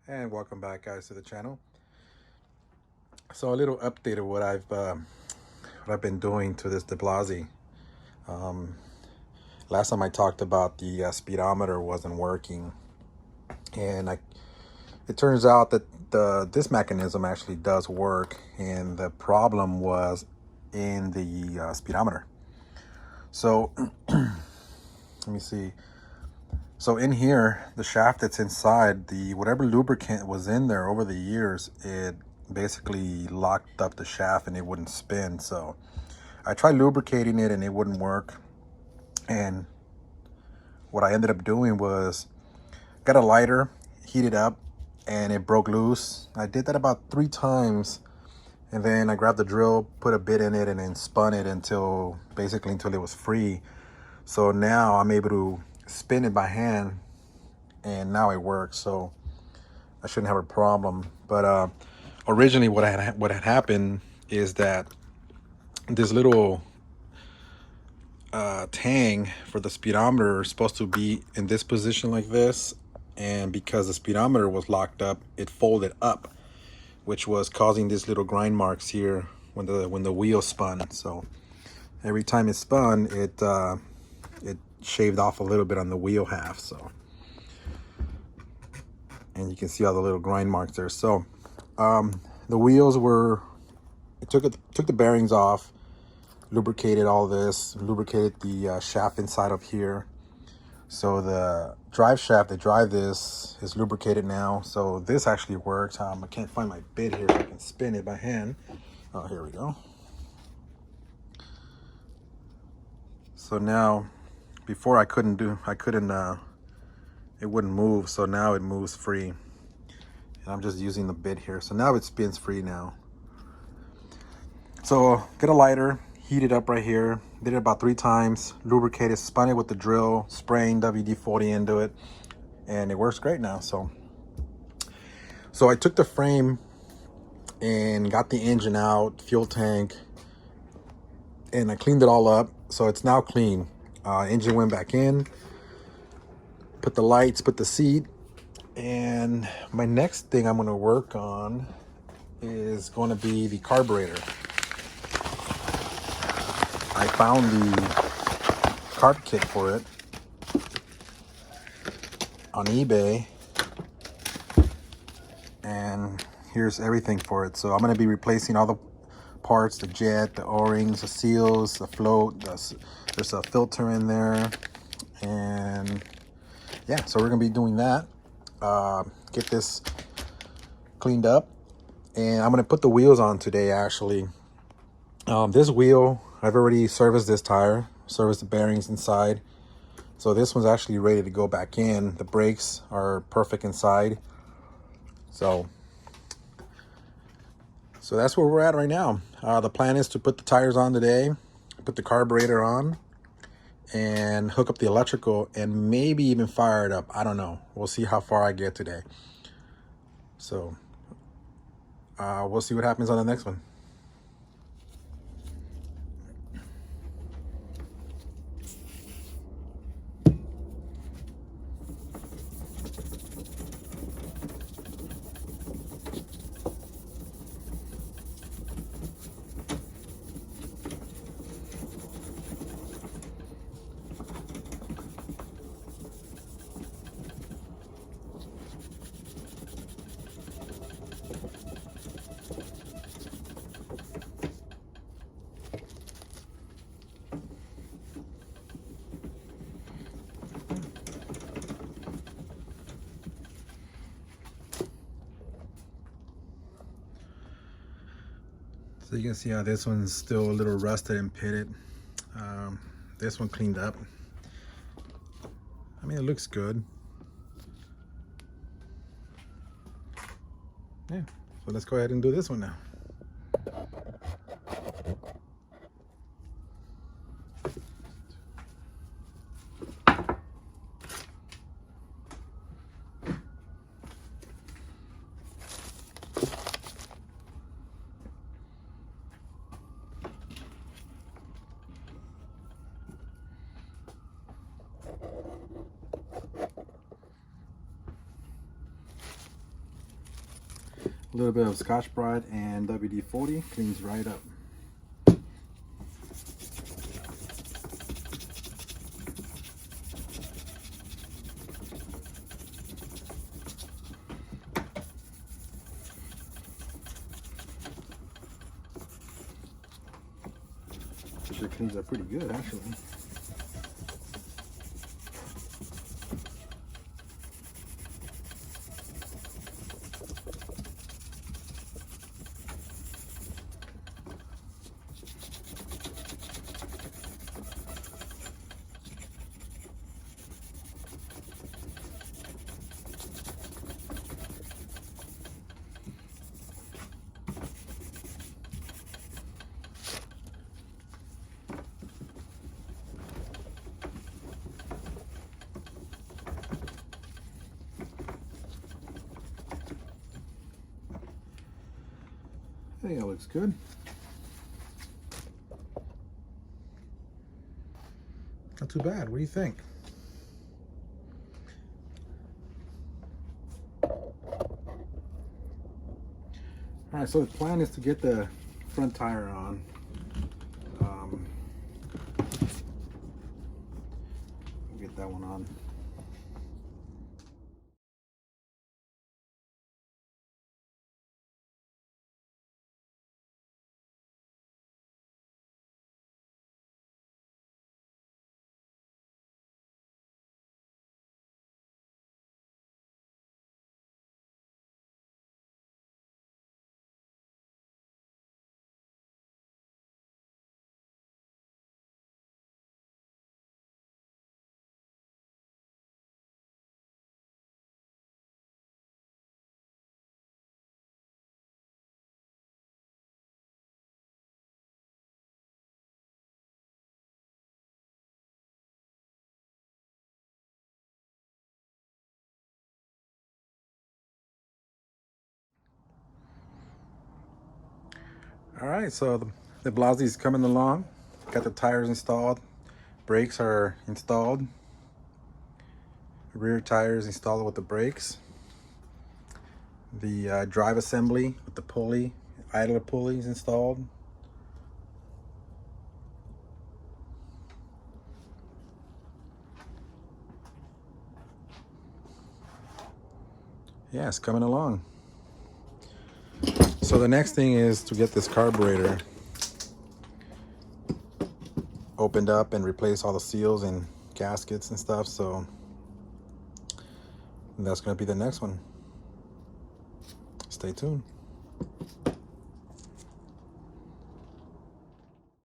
And welcome back, guys, to the channel. So a little update of what I've been doing to this Di-blasi. Last time I talked about the speedometer wasn't working, and it turns out that this mechanism actually does work, and the problem was in the speedometer. So let me see. So in here, the shaft that's inside, the whatever lubricant was in there over the years, it basically locked up the shaft and it wouldn't spin. So I tried lubricating it and it wouldn't work. And what I ended up doing was got a lighter, heat it up, and it broke loose. I did that about 3 times, and then I grabbed the drill, put a bit in it, and then spun it until it was free. So now I'm able to spin it by hand, and now it works. So I shouldn't have a problem. But originally, what had happened is that this little tang for the speedometer is supposed to be in this position like this, and because the speedometer was locked up, it folded up, which was causing these little grind marks here when the wheel spun. So every time it spun, it shaved off a little bit on the wheel half. So, and you can see all the little grind marks there. So the wheels were, took the bearings off, lubricated all this, lubricated the shaft inside of here. So the drive shaft that drive this is lubricated now. So this actually works. I can't find my bit here so I can spin it by hand. Oh, here we go. So now, before it wouldn't move. So now it moves free. And I'm just using the bit here. So now it spins free now. So get a lighter, heat it up right here. Did it about 3 times, lubricated, spun it with the drill, spraying WD-40 into it, and it works great now. So I took the frame and got the engine out, fuel tank, and I cleaned it all up. So it's now clean. Engine went back in, put the lights, put the seat, and my next thing I'm going to work on is going to be the carburetor. I found the carb kit for it on eBay, and here's everything for it. So I'm going to be replacing all the parts, the jet, the o-rings, the seals, the float. There's a filter in there, and yeah, so we're going to be doing that. Get this cleaned up, and I'm going to put the wheels on today. Actually, this wheel, I've already serviced this tire, serviced the bearings inside. So this one's actually ready to go back in. The brakes are perfect inside. So that's where we're at right now. The plan is to put the tires on today, put the carburetor on, and hook up the electrical, and maybe even fire it up. I don't know. We'll see how far I get today. So we'll see what happens on the next one. So you can see how this one's still a little rusted and pitted. This one cleaned up. I mean, it looks good. Yeah, so let's go ahead and do this one now. A little bit of Scotch-Brite and WD-40 cleans right up. It cleans up pretty good, actually. I think that looks good. Not too bad. What do you think? All right, so the plan is to get the front tire on. Get that one on. All right, so the Di-blasi is coming along. Got the tires installed. Brakes are installed. Rear tires installed with the brakes. The drive assembly with the pulley, idler pulley is installed. Yeah, it's coming along. So the next thing is to get this carburetor opened up and replace all the seals and gaskets and stuff. So that's going to be the next one. Stay tuned.